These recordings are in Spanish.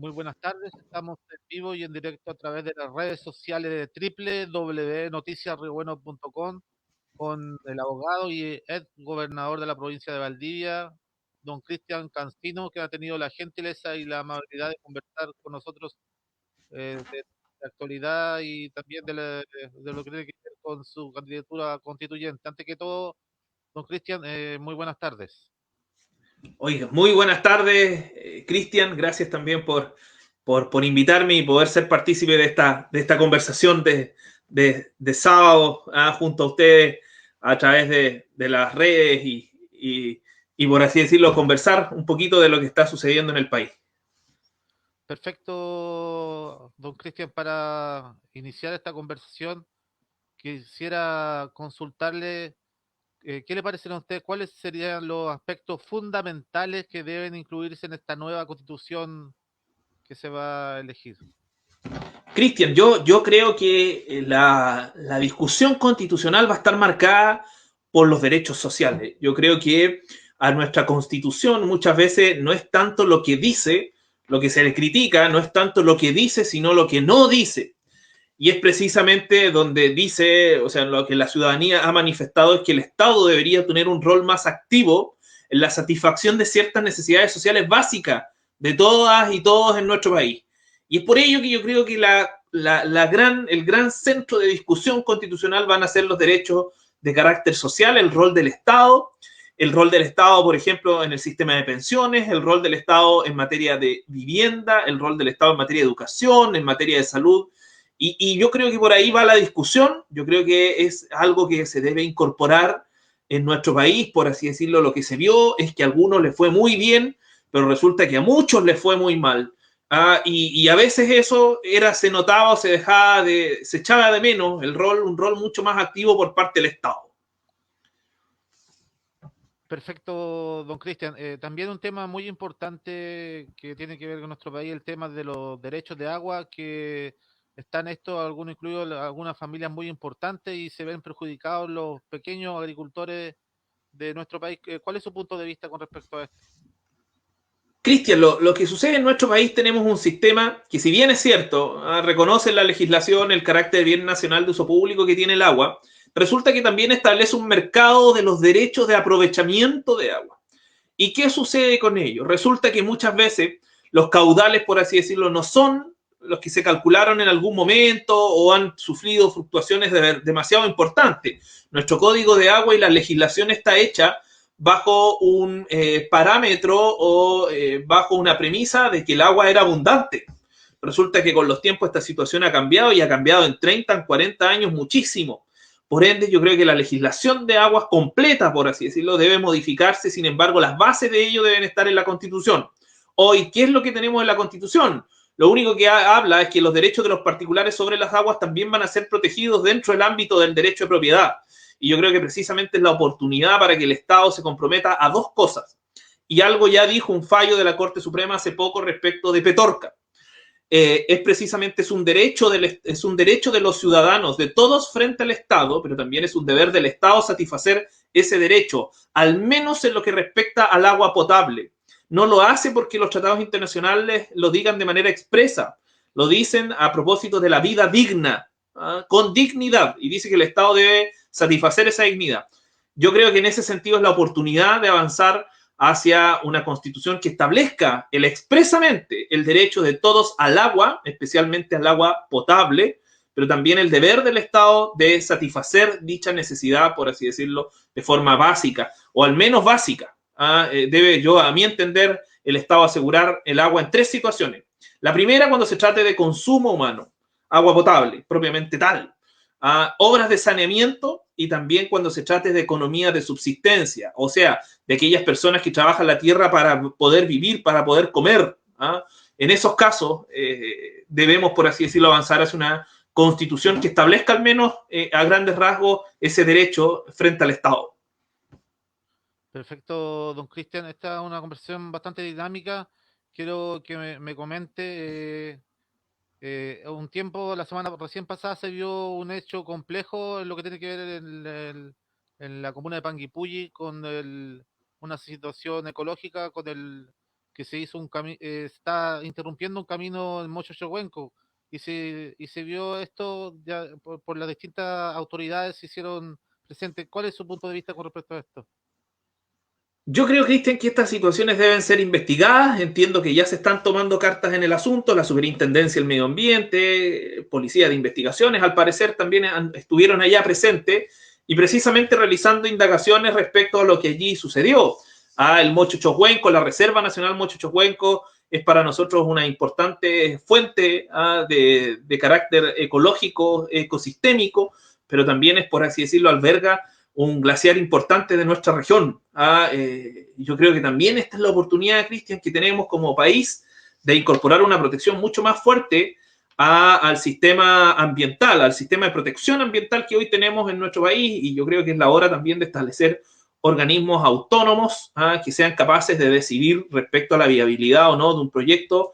Muy buenas tardes, estamos en vivo y en directo a través de las redes sociales de www.noticiasriobueno.com con el abogado y ex gobernador de la provincia de Valdivia, don Cristian Cancino, que ha tenido la gentileza y la amabilidad de conversar con nosotros de la actualidad y también de lo que tiene que ver con su candidatura constituyente. Antes que todo, don Cristian, muy buenas tardes. Oiga, muy buenas tardes, Cristian. Gracias también por invitarme y poder ser partícipe de esta conversación de sábado junto a ustedes a través de las redes y, por así decirlo, conversar un poquito de lo que está sucediendo en el país. Perfecto, don Cristian, para iniciar esta conversación, quisiera consultarle qué le parecen a usted, cuáles serían los aspectos fundamentales que deben incluirse en esta nueva constitución que se va a elegir. Cristian, yo creo que la discusión constitucional va a estar marcada por los derechos sociales. Yo creo que a nuestra constitución muchas veces no es tanto lo que dice, lo que se le critica, no es tanto lo que dice, sino lo que no dice. Y es precisamente donde dice, o sea, lo que la ciudadanía ha manifestado es que el Estado debería tener un rol más activo en la satisfacción de ciertas necesidades sociales básicas de todas y todos en nuestro país. Y es por ello que yo creo que el gran centro de discusión constitucional van a ser los derechos de carácter social, el rol del Estado, por ejemplo, en el sistema de pensiones, el rol del Estado en materia de vivienda, el rol del Estado en materia de educación, en materia de salud. Y yo creo que por ahí va la discusión, yo creo que es algo que se debe incorporar en nuestro país, por así decirlo. Lo que se vio es que a algunos les fue muy bien, pero resulta que a muchos les fue muy mal. Y a veces eso se notaba o se echaba de menos un rol mucho más activo por parte del Estado. Perfecto, don Cristian. También un tema muy importante que tiene que ver con nuestro país, el tema de los derechos de agua, que están estos, algunos incluidos, algunas familias muy importantes y se ven perjudicados los pequeños agricultores de nuestro país. ¿Cuál es su punto de vista con respecto a esto? Cristian, lo que sucede en nuestro país, tenemos un sistema que, si bien es cierto, reconoce en la legislación el carácter de bien nacional de uso público que tiene el agua, resulta que también establece un mercado de los derechos de aprovechamiento de agua. ¿Y qué sucede con ello? Resulta que muchas veces los caudales, por así decirlo, no son los que se calcularon en algún momento o han sufrido fluctuaciones demasiado importantes. Nuestro código de agua y la legislación está hecha bajo un parámetro o bajo una premisa de que el agua era abundante. Resulta que con los tiempos esta situación ha cambiado y ha cambiado en 30, en 40 años muchísimo. Por ende, yo creo que la legislación de aguas completa, por así decirlo, debe modificarse. Sin embargo, las bases de ello deben estar en la Constitución. Hoy, ¿qué es lo que tenemos en la Constitución? Lo único que habla es que los derechos de los particulares sobre las aguas también van a ser protegidos dentro del ámbito del derecho de propiedad. Y yo creo que precisamente es la oportunidad para que el Estado se comprometa a dos cosas. Y algo ya dijo un fallo de la Corte Suprema hace poco respecto de Petorca. Es precisamente es un derecho de los ciudadanos, de todos frente al Estado, pero también es un deber del Estado satisfacer ese derecho, al menos en lo que respecta al agua potable. No lo hace porque los tratados internacionales lo digan de manera expresa, lo dicen a propósito de la vida digna, con dignidad, y dice que el Estado debe satisfacer esa dignidad. Yo creo que en ese sentido es la oportunidad de avanzar hacia una constitución que establezca expresamente el derecho de todos al agua, especialmente al agua potable, pero también el deber del Estado de satisfacer dicha necesidad, por así decirlo, de forma básica, o al menos básica. Debe, yo, a mi entender, el Estado asegurar el agua en tres situaciones. La primera, cuando se trate de consumo humano, agua potable, propiamente tal. Obras de saneamiento y también cuando se trate de economía de subsistencia, o sea, de aquellas personas que trabajan la tierra para poder vivir, para poder comer. En esos casos debemos, por así decirlo, avanzar hacia una constitución que establezca al menos a grandes rasgos ese derecho frente al Estado. Perfecto, don Cristian. Esta es una conversación bastante dinámica. Quiero que me comente. Un tiempo, la semana recién pasada, se vio un hecho complejo en lo que tiene que ver en la comuna de Panguipulli con una situación ecológica, con que se hizo está interrumpiendo un camino en Mochochocuenco, y se vio esto ya por las distintas autoridades se hicieron presentes. ¿Cuál es su punto de vista con respecto a esto? Yo creo, Cristian, que estas situaciones deben ser investigadas. Entiendo que ya se están tomando cartas en el asunto. La Superintendencia del Medio Ambiente, Policía de Investigaciones, al parecer también estuvieron allá presentes y precisamente realizando indagaciones respecto a lo que allí sucedió. El Mochochocuenco, la Reserva Nacional Mochochocuenco, es para nosotros una importante fuente de carácter ecológico, ecosistémico, pero también es, por así decirlo, alberga un glaciar importante de nuestra región. Yo creo que también esta es la oportunidad, Cristian, que tenemos como país de incorporar una protección mucho más fuerte al sistema ambiental, al sistema de protección ambiental que hoy tenemos en nuestro país, y yo creo que es la hora también de establecer organismos autónomos que sean capaces de decidir respecto a la viabilidad o no de un proyecto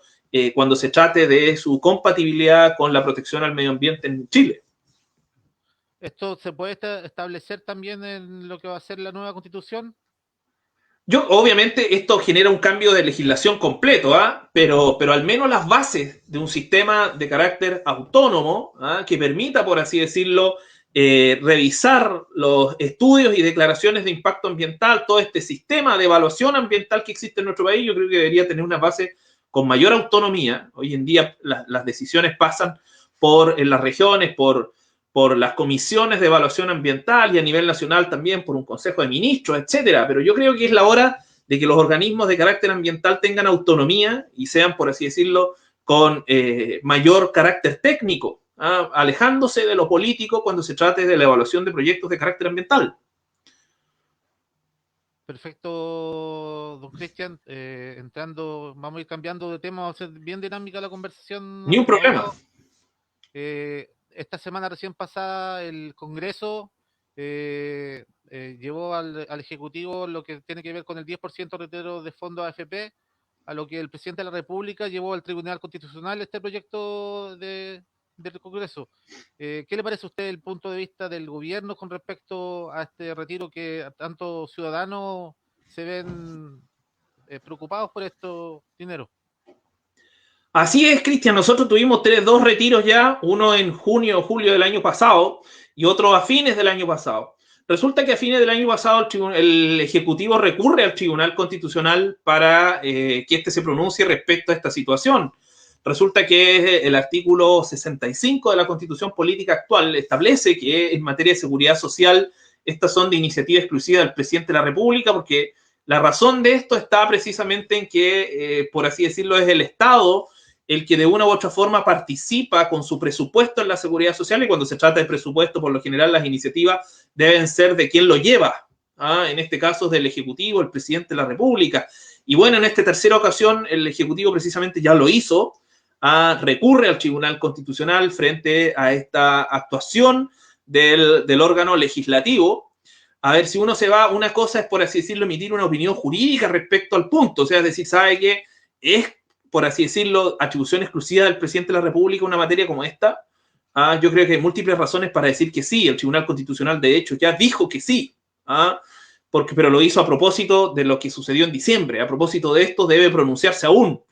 cuando se trate de su compatibilidad con la protección al medio ambiente en Chile. ¿Esto se puede establecer también en lo que va a ser la nueva constitución? Obviamente, esto genera un cambio de legislación completo, pero al menos las bases de un sistema de carácter autónomo que permita, por así decirlo, revisar los estudios y declaraciones de impacto ambiental, todo este sistema de evaluación ambiental que existe en nuestro país, yo creo que debería tener una base con mayor autonomía. Hoy en día las decisiones pasan en las regiones, por las comisiones de evaluación ambiental y a nivel nacional también por un consejo de ministros, etcétera. Pero yo creo que es la hora de que los organismos de carácter ambiental tengan autonomía y sean, por así decirlo, con mayor carácter técnico, alejándose de lo político cuando se trate de la evaluación de proyectos de carácter ambiental. Perfecto, don Cristian. Vamos a ir cambiando de tema, va a ser bien dinámica la Ni un conversación, problema. abogado. Esta semana recién pasada el Congreso llevó al Ejecutivo lo que tiene que ver con el 10% retiro de fondos AFP, a lo que el presidente de la República llevó al Tribunal Constitucional este proyecto del Congreso. ¿Qué le parece a usted el punto de vista del gobierno con respecto a este retiro que tanto ciudadanos se ven preocupados por estos dineros? Así es, Cristian. Nosotros tuvimos dos retiros ya, uno en junio o julio del año pasado y otro a fines del año pasado. Resulta que a fines del año pasado el Ejecutivo recurre al Tribunal Constitucional para que éste se pronuncie respecto a esta situación. Resulta que el artículo 65 de la Constitución Política actual establece que en materia de seguridad social estas son de iniciativa exclusiva del presidente de la República, porque la razón de esto está precisamente en que, por así decirlo, es el Estado el que de una u otra forma participa con su presupuesto en la seguridad social, y cuando se trata de presupuesto, por lo general las iniciativas deben ser de quien lo lleva, en este caso del Ejecutivo, el presidente de la República. Y bueno, en esta tercera ocasión el Ejecutivo precisamente ya lo hizo, recurre al Tribunal Constitucional frente a esta actuación del órgano legislativo. A ver, si uno se va, una cosa es, por así decirlo, emitir una opinión jurídica respecto al punto, o sea, es decir, sabe que es, por así decirlo, atribución exclusiva del presidente de la República una materia como esta. Yo creo que hay múltiples razones para decir que sí. El Tribunal Constitucional, de hecho, ya dijo que sí, pero lo hizo a propósito de lo que sucedió en diciembre. A propósito de esto, debe pronunciarse aún.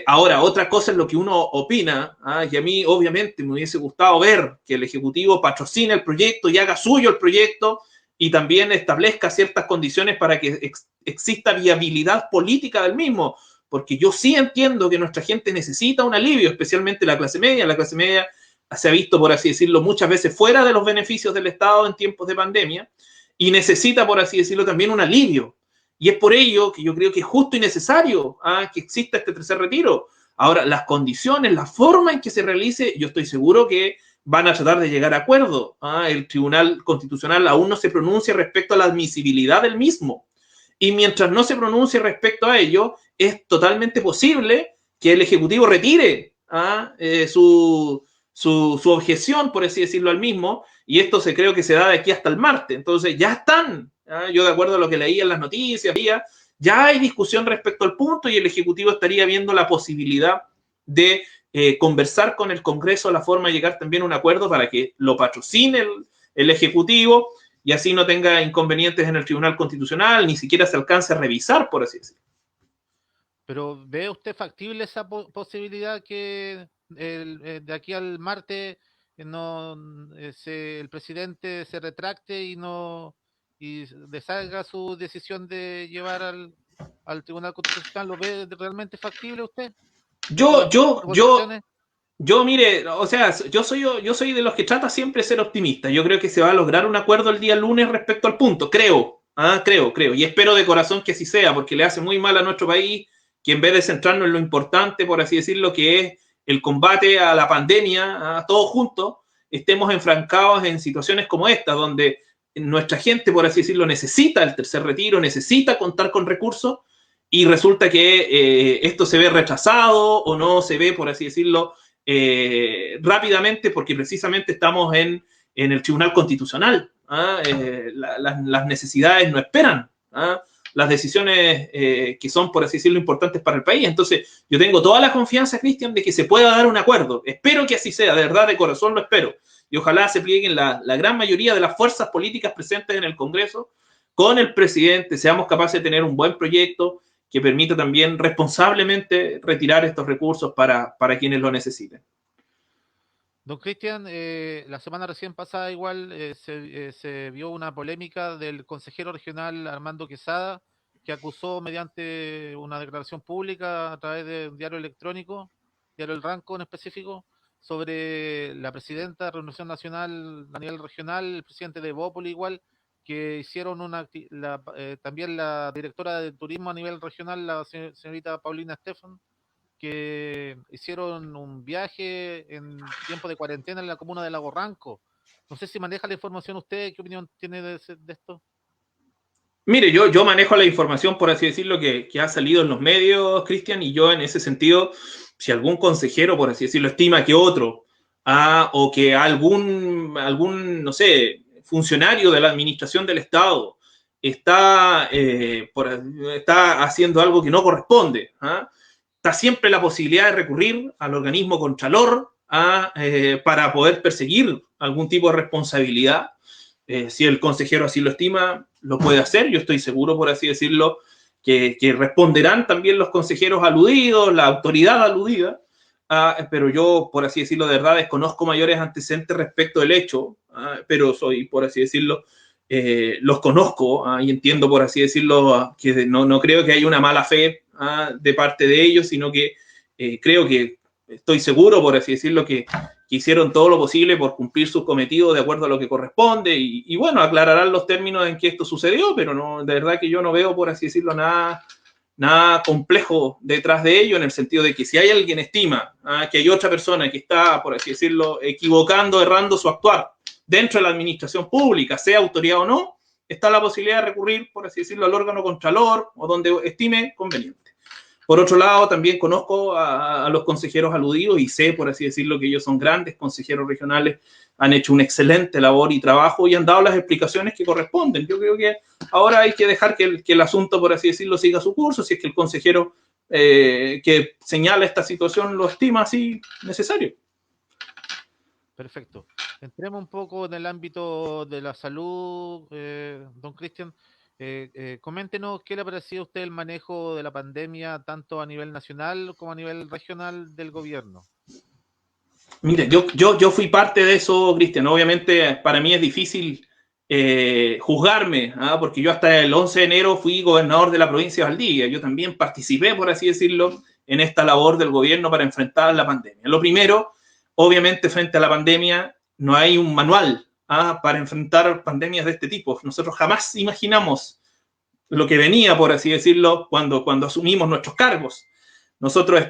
Ahora, otra cosa es lo que uno opina, y a mí obviamente me hubiese gustado ver que el Ejecutivo patrocine el proyecto y haga suyo el proyecto y también establezca ciertas condiciones para que exista viabilidad política del mismo, porque yo sí entiendo que nuestra gente necesita un alivio, especialmente la clase media. La clase media se ha visto, por así decirlo, muchas veces fuera de los beneficios del Estado en tiempos de pandemia y necesita, por así decirlo, también un alivio. Y es por ello que yo creo que es justo y necesario que exista este tercer retiro. Ahora, las condiciones, la forma en que se realice, yo estoy seguro que van a tratar de llegar a acuerdo. El Tribunal Constitucional aún no se pronuncia respecto a la admisibilidad del mismo. Y mientras no se pronuncie respecto a ello, es totalmente posible que el Ejecutivo retire su objeción, por así decirlo, al mismo, y esto creo que se da de aquí hasta el martes. Entonces ya están, yo de acuerdo a lo que leía en las noticias, ya hay discusión respecto al punto y el Ejecutivo estaría viendo la posibilidad de conversar con el Congreso la forma de llegar también a un acuerdo para que lo patrocine el Ejecutivo y así no tenga inconvenientes en el Tribunal Constitucional, ni siquiera se alcance a revisar, por así decirlo. Pero ¿ve usted factible esa posibilidad que de aquí al martes no el presidente se retracte y no deshaga su decisión de llevar al Tribunal Constitucional? ¿Lo ve realmente factible usted con Yo, las yo, yo, negociaciones? yo, mire, o sea, yo soy de los que trata siempre de ser optimista. Yo creo que se va a lograr un acuerdo el día lunes respecto al punto. Creo. Y espero de corazón que así sea, porque le hace muy mal a nuestro país que en vez de centrarnos en lo importante, por así decirlo, que es el combate a la pandemia, a todos juntos, estemos enfrancados en situaciones como esta, donde nuestra gente, por así decirlo, necesita el tercer retiro, necesita contar con recursos y resulta que esto se ve retrasado o no se ve, por así decirlo, rápidamente porque precisamente estamos en el Tribunal Constitucional. Las necesidades no esperan. Las decisiones que son, por así decirlo, importantes para el país. Entonces, yo tengo toda la confianza, Cristian, de que se pueda dar un acuerdo. Espero que así sea, de verdad, de corazón lo espero. Y ojalá se plieguen la gran mayoría de las fuerzas políticas presentes en el Congreso con el presidente, seamos capaces de tener un buen proyecto que permita también responsablemente retirar estos recursos para quienes lo necesiten. Don Cristian, la semana recién pasada igual se vio una polémica del consejero regional Armando Quesada, que acusó mediante una declaración pública a través de un diario electrónico, diario El Ranco en específico, sobre la presidenta de Renovación Nacional a nivel regional, el presidente de Bópoli igual, que hicieron también la directora de turismo a nivel regional, la señorita Paulina Estefan, que hicieron un viaje en tiempo de cuarentena en la comuna de Lago Ranco. No sé si maneja la información usted, ¿qué opinión tiene de esto? Mire, yo manejo la información, por así decirlo, que ha salido en los medios, Cristian, y yo en ese sentido, si algún consejero, por así decirlo, estima que otro, o que no sé, funcionario de la administración del Estado está haciendo algo que no corresponde, está siempre la posibilidad de recurrir al organismo Contralor para poder perseguir algún tipo de responsabilidad. Si el consejero así lo estima, lo puede hacer. Yo estoy seguro, por así decirlo, que responderán también los consejeros aludidos, la autoridad aludida, pero yo, por así decirlo, de verdad desconozco mayores antecedentes respecto del hecho, pero soy, por así decirlo, los conozco y entiendo, por así decirlo, que no creo que haya una mala fe de parte de ellos, sino que creo que estoy seguro, por así decirlo, que hicieron todo lo posible por cumplir sus cometidos de acuerdo a lo que corresponde y bueno, aclararán los términos en que esto sucedió, pero no, de verdad que yo no veo, por así decirlo, nada complejo detrás de ello, en el sentido de que si hay alguien estima que hay otra persona que está, por así decirlo, equivocando, errando su actuar dentro de la administración pública, sea autoridad o no, está la posibilidad de recurrir, por así decirlo, al órgano contralor o donde estime conveniente. Por otro lado, también conozco a los consejeros aludidos y sé, por así decirlo, que ellos son grandes consejeros regionales, han hecho una excelente labor y trabajo y han dado las explicaciones que corresponden. Yo creo que ahora hay que dejar que el asunto, por así decirlo, siga su curso, si es que el consejero que señala esta situación lo estima así necesario. Perfecto. Entremos un poco en el ámbito de la salud, don Cristian. Coméntenos qué le ha parecido a usted el manejo de la pandemia, tanto a nivel nacional como a nivel regional del gobierno. Mire, yo fui parte de eso, Cristian. Obviamente para mí es difícil juzgarme, porque yo hasta el 11 de enero fui gobernador de la provincia de Valdivia. Yo también participé, por así decirlo, en esta labor del gobierno para enfrentar la pandemia. Lo primero, obviamente, frente a la pandemia, no hay un manual para enfrentar pandemias de este tipo. Nosotros jamás imaginamos lo que venía, por así decirlo, cuando asumimos nuestros cargos. Nosotros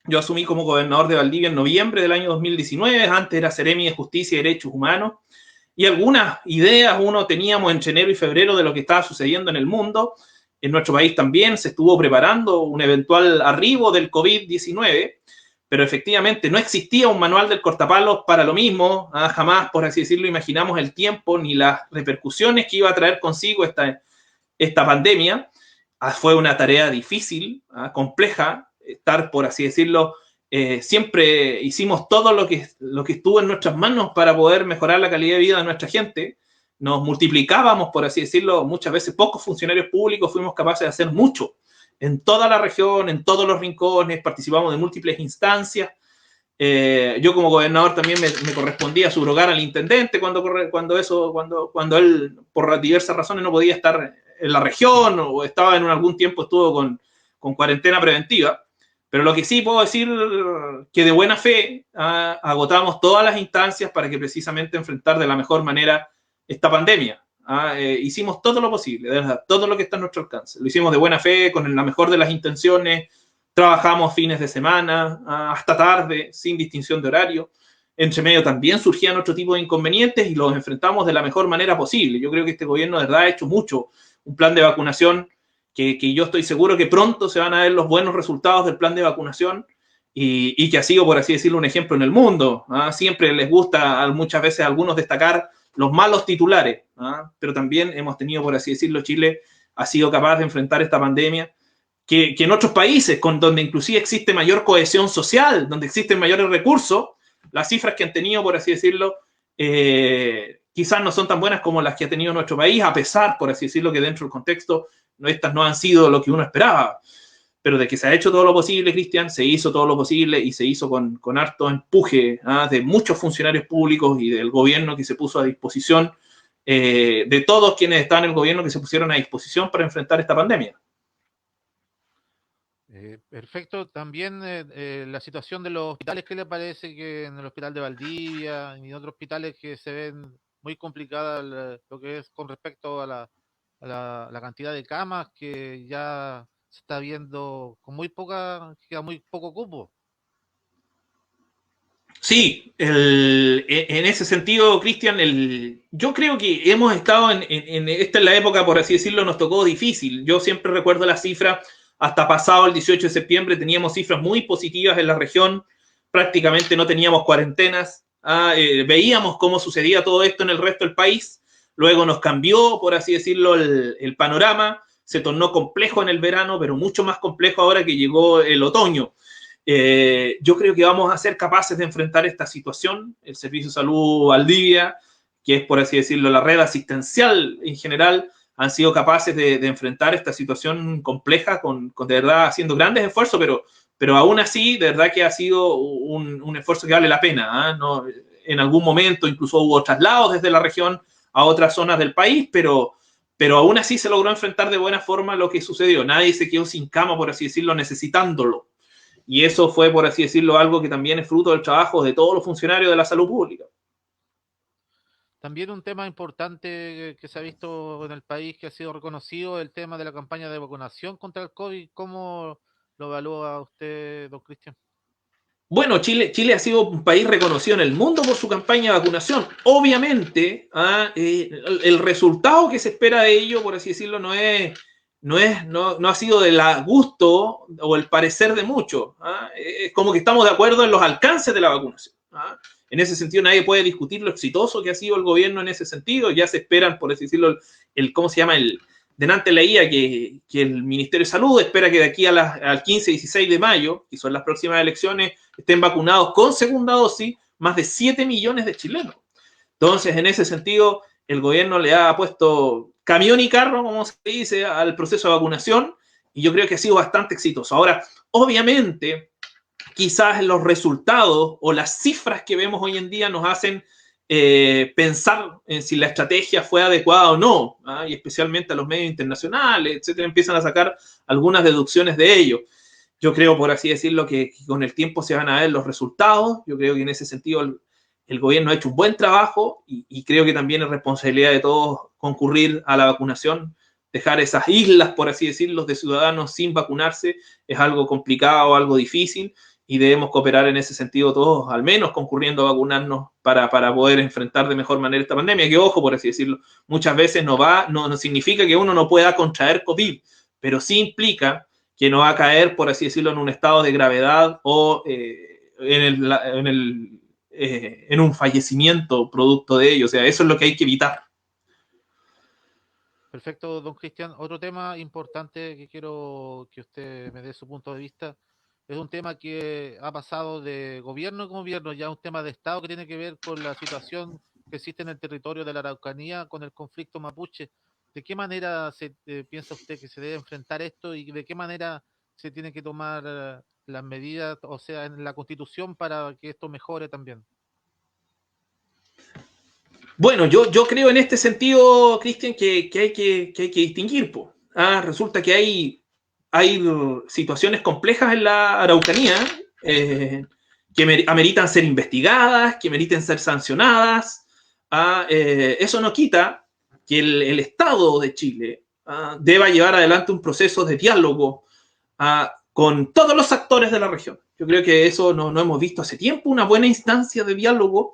yo asumí como gobernador de Valdivia en noviembre del año 2019, antes era Seremi de Justicia y Derechos Humanos, y algunas ideas uno teníamos entre enero y febrero de lo que estaba sucediendo en el mundo. En nuestro país también se estuvo preparando un eventual arribo del COVID-19, pero efectivamente no existía un manual del cortapalos para lo mismo. Jamás, por así decirlo, imaginamos el tiempo ni las repercusiones que iba a traer consigo esta pandemia. Fue una tarea difícil, compleja, estar, por así decirlo, siempre hicimos todo lo que estuvo en nuestras manos para poder mejorar la calidad de vida de nuestra gente. Nos multiplicábamos, por así decirlo, muchas veces pocos funcionarios públicos fuimos capaces de hacer mucho. en toda la región, en todos los rincones, participamos de múltiples instancias. Yo como gobernador también me correspondía subrogar al intendente cuando él por diversas razones no podía estar en la región o estaba en algún tiempo estuvo con cuarentena preventiva. Pero lo que sí puedo decir que de buena fe agotamos todas las instancias para que precisamente enfrentar de la mejor manera esta pandemia. Hicimos todo lo posible, de verdad, todo lo que está a nuestro alcance. Lo hicimos de buena fe, con la mejor de las intenciones. Trabajamos fines de semana, hasta tarde, sin distinción de horario. Entre medio también surgían otro tipo de inconvenientes y los enfrentamos de la mejor manera posible. Yo creo que este gobierno de verdad ha hecho mucho. Un plan de vacunación que yo estoy seguro que pronto se van a ver los buenos resultados del plan de vacunación y que ha sido, por así decirlo, un ejemplo en el mundo. Siempre les gusta muchas veces a algunos destacar los malos titulares, pero también hemos tenido, por así decirlo, Chile ha sido capaz de enfrentar esta pandemia que en otros países, donde inclusive existe mayor cohesión social, donde existen mayores recursos, las cifras que han tenido, por así decirlo, quizás no son tan buenas como las que ha tenido nuestro país, a pesar, por así decirlo, que dentro del contexto estas no han sido lo que uno esperaba. Pero de que se ha hecho todo lo posible, Cristian, se hizo todo lo posible y se hizo con harto empuje de muchos funcionarios públicos y del gobierno que se puso a disposición, de todos quienes están en el gobierno que se pusieron a disposición para enfrentar esta pandemia. Perfecto. También la situación de los hospitales, ¿qué le parece que en el hospital de Valdivia y en otros hospitales que se ven muy complicadas lo que es con respecto a la cantidad de camas que ya se está viendo con muy poca, queda muy poco cupo? Sí, en ese sentido, Cristian, yo creo que hemos estado esta es la época, por así decirlo, nos tocó difícil. Yo siempre recuerdo las cifras, hasta pasado el 18 de septiembre teníamos cifras muy positivas en la región, prácticamente no teníamos cuarentenas, veíamos cómo sucedía todo esto en el resto del país, luego nos cambió, por así decirlo, el panorama, se tornó complejo en el verano, pero mucho más complejo ahora que llegó el otoño. Yo creo que vamos a ser capaces de enfrentar esta situación. El Servicio de Salud Valdivia, que es por así decirlo la red asistencial en general, han sido capaces de enfrentar esta situación compleja con de verdad haciendo grandes esfuerzos, pero aún así de verdad que ha sido un esfuerzo que vale la pena. ¿No? En algún momento incluso hubo traslados desde la región a otras zonas del país, pero aún así se logró enfrentar de buena forma lo que sucedió. Nadie se quedó sin cama, por así decirlo, necesitándolo. Y eso fue, por así decirlo, algo que también es fruto del trabajo de todos los funcionarios de la salud pública. También un tema importante que se ha visto en el país, que ha sido reconocido, el tema de la campaña de vacunación contra el COVID. ¿Cómo lo evalúa usted, don Cristian? Bueno, Chile ha sido un país reconocido en el mundo por su campaña de vacunación. Obviamente, el resultado que se espera de ello, por así decirlo, no ha sido del gusto o el parecer de muchos. Es como que estamos de acuerdo en los alcances de la vacunación. En ese sentido, nadie puede discutir lo exitoso que ha sido el gobierno en ese sentido. Ya se esperan, por así decirlo, ¿cómo se llama? Delante leía que el Ministerio de Salud espera que de aquí al 15 y 16 de mayo, que son las próximas elecciones, estén vacunados con segunda dosis más de 7 millones de chilenos. Entonces, en ese sentido, el gobierno le ha puesto camión y carro, como se dice, al proceso de vacunación y yo creo que ha sido bastante exitoso. Ahora, obviamente, quizás los resultados o las cifras que vemos hoy en día nos hacen pensar en si la estrategia fue adecuada o no, y especialmente a los medios internacionales, etcétera, empiezan a sacar algunas deducciones de ello. Yo creo, por así decirlo, que con el tiempo se van a ver los resultados. Yo creo que en ese sentido el gobierno ha hecho un buen trabajo y creo que también es responsabilidad de todos concurrir a la vacunación. Dejar esas islas, por así decirlo, de ciudadanos sin vacunarse es algo complicado, algo difícil y debemos cooperar en ese sentido todos, al menos concurriendo a vacunarnos para poder enfrentar de mejor manera esta pandemia, que ojo, por así decirlo, muchas veces no significa que uno no pueda contraer COVID, pero sí implica que no va a caer, por así decirlo, en un estado de gravedad o en un fallecimiento producto de ello. O sea, eso es lo que hay que evitar. Perfecto, don Cristian. Otro tema importante que quiero que usted me dé su punto de vista es un tema que ha pasado de gobierno en gobierno, ya un tema de Estado que tiene que ver con la situación que existe en el territorio de la Araucanía con el conflicto mapuche. ¿De qué manera piensa usted que se debe enfrentar esto y de qué manera se tiene que tomar las medidas, o sea, en la Constitución para que esto mejore también? Bueno, yo creo en este sentido, Cristian, que hay que distinguir. Po. Resulta que hay situaciones complejas en la Araucanía que ameritan ser investigadas, que meriten ser sancionadas. Eso no quita que el Estado de Chile deba llevar adelante un proceso de diálogo con todos los actores de la región. Yo creo que eso no hemos visto hace tiempo, una buena instancia de diálogo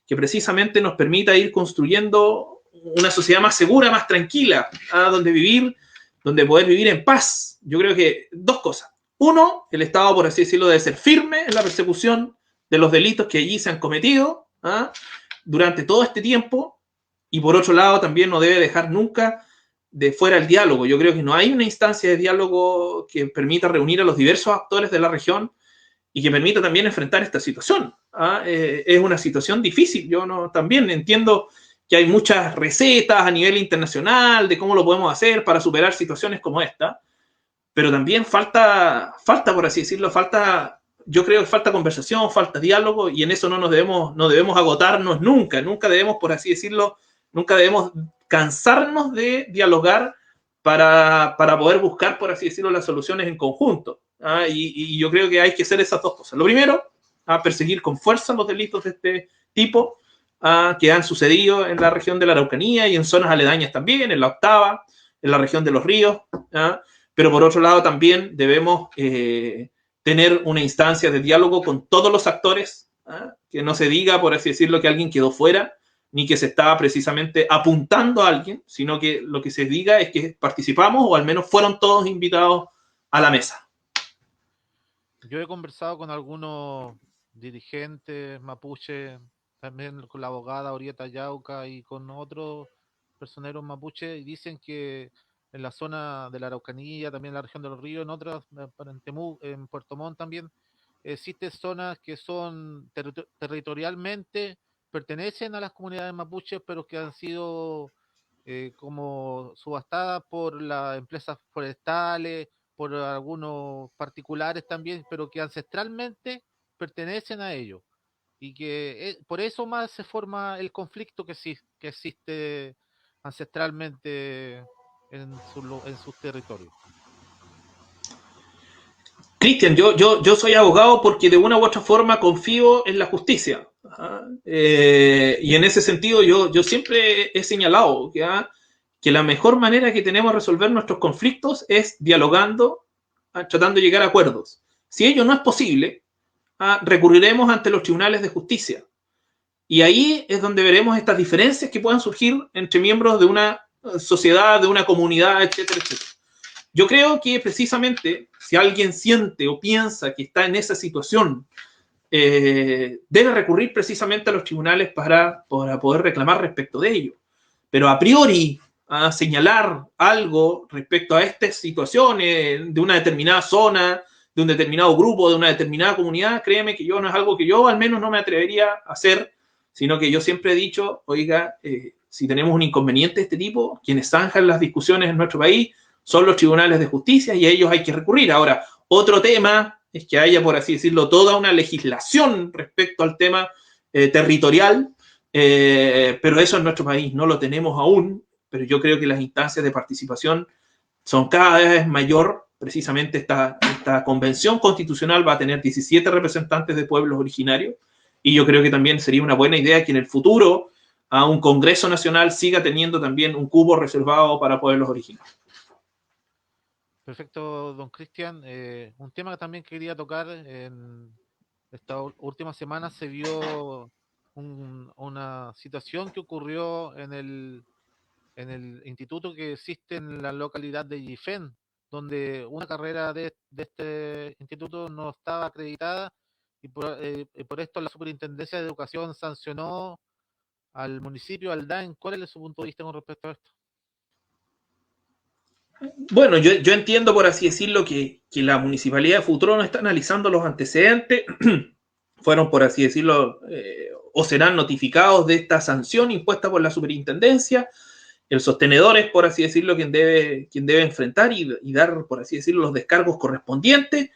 que precisamente nos permita ir construyendo una sociedad más segura, más tranquila, donde vivir, donde poder vivir en paz. Yo creo que dos cosas. Uno, el Estado, por así decirlo, debe ser firme en la persecución de los delitos que allí se han cometido durante todo este tiempo, y por otro lado también no debe dejar nunca de fuera el diálogo. Yo creo que no hay una instancia de diálogo que permita reunir a los diversos actores de la región y que permita también enfrentar esta situación. Es una situación difícil. Yo también entiendo que hay muchas recetas a nivel internacional de cómo lo podemos hacer para superar situaciones como esta, pero también falta, por así decirlo, yo creo que falta conversación, falta diálogo, y en eso no debemos agotarnos nunca debemos, por así decirlo, nunca debemos cansarnos de dialogar para poder buscar, por así decirlo, las soluciones en conjunto. Y yo creo que hay que hacer esas dos cosas. Lo primero, perseguir con fuerza los delitos de este tipo que han sucedido en la región de la Araucanía y en zonas aledañas también, en la Octava, en la región de los ríos, pero por otro lado también debemos tener una instancia de diálogo con todos los actores, que no se diga, por así decirlo, que alguien quedó fuera, ni que se estaba precisamente apuntando a alguien, sino que lo que se diga es que participamos, o al menos fueron todos invitados a la mesa. Yo he conversado con algunos dirigentes mapuche, también con la abogada Orieta Yauca y con otros personeros mapuche, y dicen que en la zona de la Araucanía, también en la región de los ríos, en otras, en Temú, en Puerto Montt también, existen zonas que son territorialmente pertenecen a las comunidades mapuches, pero que han sido como subastadas por las empresas forestales, por algunos particulares también, pero que ancestralmente pertenecen a ellos. Y que por eso más se forma el conflicto que existe ancestralmente en sus territorios. Cristian, yo soy abogado porque de una u otra forma confío en la justicia. Y en ese sentido yo siempre he señalado que la mejor manera que tenemos de resolver nuestros conflictos es dialogando, tratando de llegar a acuerdos. Si ello no es posible, recurriremos ante los tribunales de justicia. Y ahí es donde veremos estas diferencias que puedan surgir entre miembros de una sociedad, de una comunidad, etcétera, etcétera. Yo creo que precisamente si alguien siente o piensa que está en esa situación, debe recurrir precisamente a los tribunales para poder reclamar respecto de ello. Pero a priori, a señalar algo respecto a estas situaciones de una determinada zona, de un determinado grupo, de una determinada comunidad, créeme que yo no es algo que yo al menos no me atrevería a hacer, sino que yo siempre he dicho, oiga, si tenemos un inconveniente de este tipo, quienes zanjan las discusiones en nuestro país son los tribunales de justicia y a ellos hay que recurrir. Ahora, otro tema es que haya, por así decirlo, toda una legislación respecto al tema territorial, pero eso en nuestro país no lo tenemos aún, pero yo creo que las instancias de participación son cada vez mayor. Precisamente esta convención constitucional va a tener 17 representantes de pueblos originarios, y yo creo que también sería una buena idea que en el futuro a un Congreso Nacional siga teniendo también un cupo reservado para pueblos originarios. Perfecto, don Cristian. Un tema que también quería tocar, en esta última semana se vio una situación que ocurrió en el instituto que existe en la localidad de Yifen, donde una carrera de este instituto no estaba acreditada y por esto la Superintendencia de Educación sancionó al municipio, al DAEN. ¿Cuál es su punto de vista con respecto a esto? Bueno, yo entiendo, por así decirlo, que la Municipalidad de Futrono está analizando los antecedentes. Fueron, por así decirlo, o serán notificados de esta sanción impuesta por la Superintendencia. el sostenedor es, por así decirlo, quien debe enfrentar y dar, por así decirlo, los descargos correspondientes.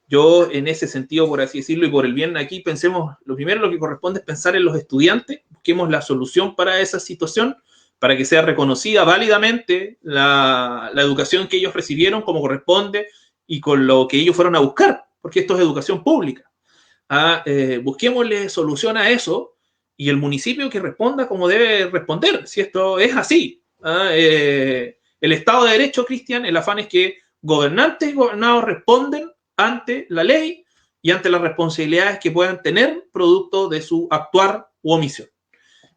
Yo, en ese sentido, por así decirlo, y por el bien aquí, pensemos, lo primero lo que corresponde es pensar en los estudiantes, busquemos la solución para esa situación, para que sea reconocida válidamente la educación que ellos recibieron como corresponde y con lo que ellos fueron a buscar, porque esto es educación pública. Busquémosle solución a eso y el municipio que responda como debe responder, si esto es así. El Estado de Derecho, Cristian, el afán es que gobernantes y gobernados responden ante la ley y ante las responsabilidades que puedan tener producto de su actuar u omisión.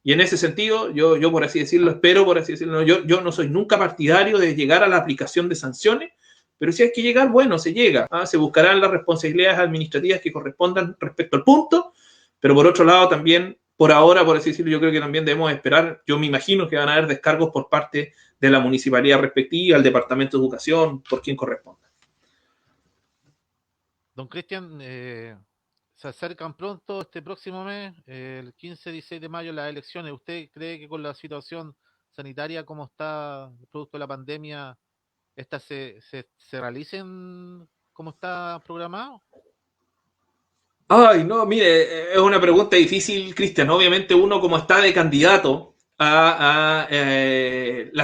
Y en ese sentido, yo por así decirlo, espero, por así decirlo, yo no soy nunca partidario de llegar a la aplicación de sanciones, pero si hay que llegar, bueno, se llega. Se buscarán las responsabilidades administrativas que correspondan respecto al punto, pero por otro lado también, por ahora, por así decirlo, yo creo que también debemos esperar, yo me imagino que van a haber descargos por parte de la municipalidad respectiva, el Departamento de Educación, por quien corresponda. Don Cristian, se acercan pronto este próximo mes, el 15-16 de mayo, las elecciones. ¿Usted cree que con la situación sanitaria como está, producto de la pandemia, estas se realicen como está programado? Ay, no, mire, es una pregunta difícil, Cristian. Obviamente uno como está de candidato la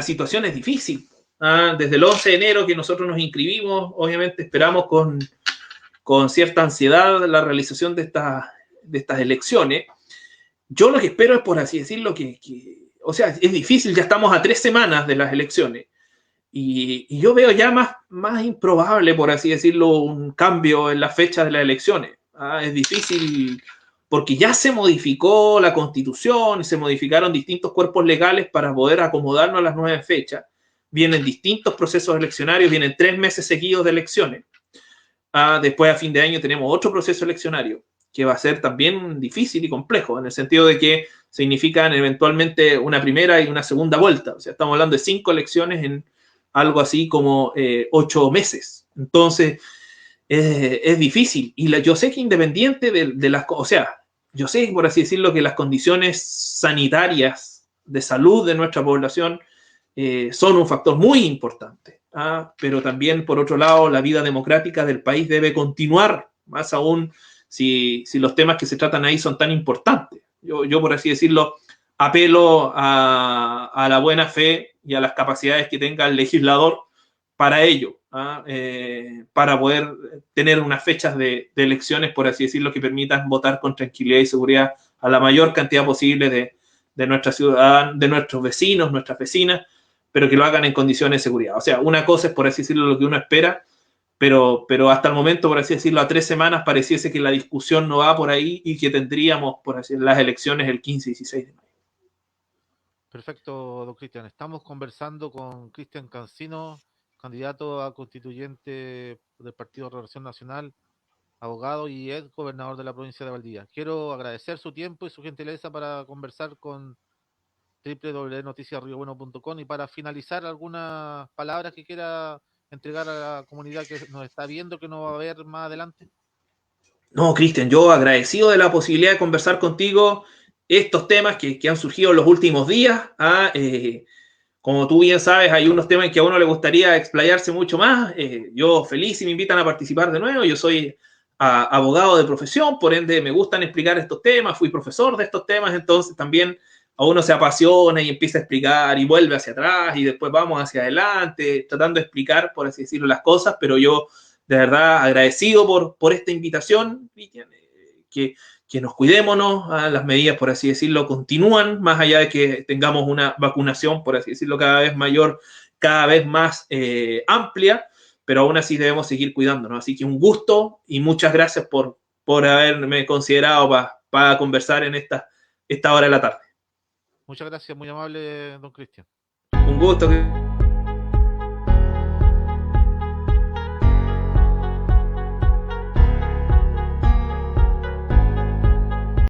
situación es difícil. Desde el 11 de enero que nosotros nos inscribimos, obviamente esperamos con cierta ansiedad la realización de estas elecciones. Yo lo que espero es, por así decirlo, o sea, es difícil, ya estamos a 3 semanas de las elecciones. Y yo veo ya más improbable, por así decirlo, un cambio en la fecha de las elecciones. Es difícil porque ya se modificó la constitución, se modificaron distintos cuerpos legales para poder acomodarnos a las nuevas fechas. Vienen distintos procesos eleccionarios, vienen 3 meses seguidos de elecciones. Después a fin de año tenemos otro proceso eleccionario que va a ser también difícil y complejo, en el sentido de que significan eventualmente una primera y una segunda vuelta. O sea, estamos hablando de 5 elecciones en algo así como 8 meses. Entonces, es difícil. Y yo sé que independiente de las... O sea, yo sé, por así decirlo, que las condiciones sanitarias de salud de nuestra población son un factor muy importante. Pero también, por otro lado, la vida democrática del país debe continuar, más aún si los temas que se tratan ahí son tan importantes. Yo por así decirlo, apelo a la buena fe y a las capacidades que tenga el legislador para ello, para poder tener unas fechas de elecciones, por así decirlo, que permitan votar con tranquilidad y seguridad a la mayor cantidad posible de nuestras ciudadanos, de nuestros vecinos, nuestras vecinas, pero que lo hagan en condiciones de seguridad. O sea, una cosa es, por así decirlo, lo que uno espera, pero hasta el momento, por así decirlo, a 3 semanas pareciese que la discusión no va por ahí y que tendríamos, por así decirlo, las elecciones el 15 y 16 de mayo. Perfecto, don Cristian. Estamos conversando con Cristian Cancino, candidato a constituyente del Partido de Renovación Nacional, abogado y ex gobernador de la provincia de Valdivia. Quiero agradecer su tiempo y su gentileza para conversar con www.noticiasriobueno.com y para finalizar algunas palabras que quiera entregar a la comunidad que nos está viendo, que nos va a ver más adelante. No, Cristian, yo agradecido de la posibilidad de conversar contigo estos temas que han surgido en los últimos días. Como tú bien sabes, hay unos temas en que a uno le gustaría explayarse mucho más. Yo feliz si me invitan a participar de nuevo. Yo soy abogado de profesión, por ende me gustan explicar estos temas. Fui profesor de estos temas, entonces también a uno se apasiona y empieza a explicar y vuelve hacia atrás y después vamos hacia adelante, tratando de explicar, por así decirlo, las cosas, pero yo de verdad agradecido por esta invitación, que nos cuidémonos, las medidas, por así decirlo, continúan, más allá de que tengamos una vacunación, por así decirlo, cada vez mayor, cada vez más amplia, pero aún así debemos seguir cuidándonos. Así que un gusto y muchas gracias por haberme considerado para conversar en esta hora de la tarde. Muchas gracias, muy amable, don Cristian. Un gusto.